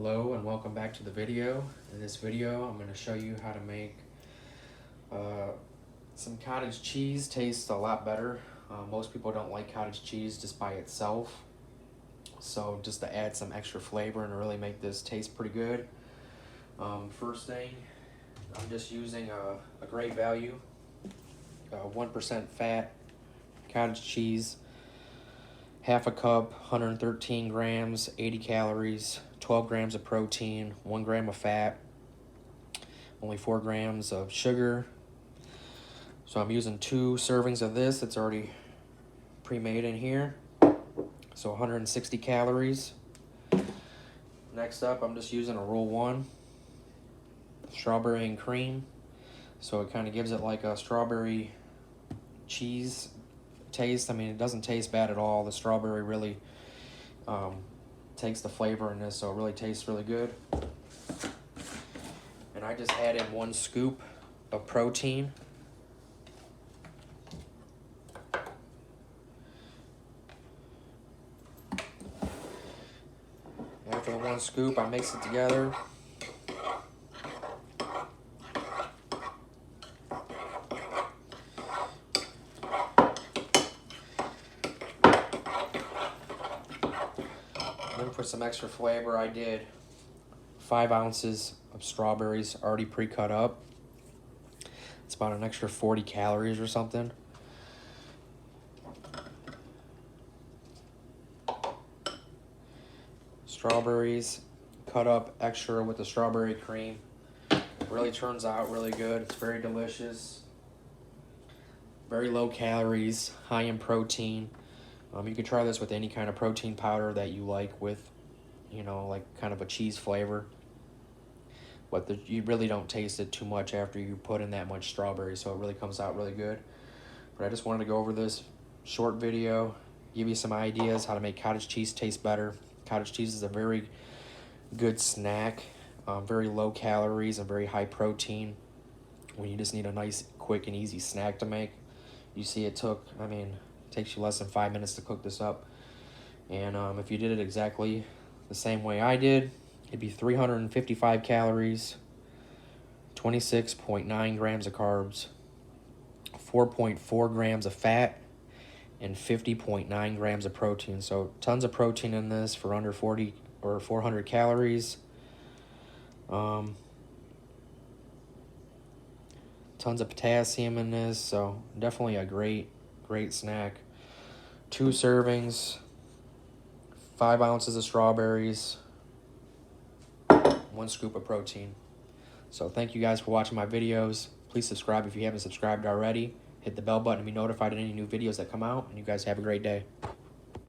Hello and welcome back to the video. In this video I'm going to show you how to make some cottage cheese taste a lot better. Most people don't like cottage cheese just by itself, so just to add some extra flavor and really make this taste pretty good. First thing, I'm just using a great value 1% fat cottage cheese, half a cup, 113 grams, 80 calories, 12 grams of protein, 1 gram of fat, only 4 grams of sugar. So I'm using 2 servings of this. It's already pre-made in here. So 160 calories. Next up, I'm just using a Rule 1 strawberry and cream. So it kind of gives it like a strawberry cheese taste. I mean, it doesn't taste bad at all. The strawberry really takes the flavor in this, so it really tastes really good. And I just add in 1 scoop of protein. After the 1 scoop, I mix it together. Then for some extra flavor, I did 5 ounces of strawberries already pre-cut up. It's about an extra 40 calories or something. Strawberries cut up extra with the strawberry cream. It really turns out really good. It's very delicious. Very low calories, high in protein. You can try this with any kind of protein powder that you like with, you know, like kind of a cheese flavor. But you really don't taste it too much after you put in that much strawberry, so it really comes out really good. But I just wanted to go over this short video, give you some ideas how to make cottage cheese taste better. Cottage cheese is a very good snack, very low calories and very high protein when you just need a nice, quick, and easy snack to make. You see it takes you less than 5 minutes to cook this up. And if you did it exactly the same way I did, it'd be 355 calories, 26.9 grams of carbs, 4.4 grams of fat, and 50.9 grams of protein. So tons of protein in this for under 40 or 400 calories. Tons of potassium in this, so definitely a great snack. 2 servings, 5 ounces of strawberries, 1 scoop of protein. So thank you guys for watching my videos. Please subscribe if you haven't subscribed already. Hit the bell button to be notified of any new videos that come out, and you guys have a great day.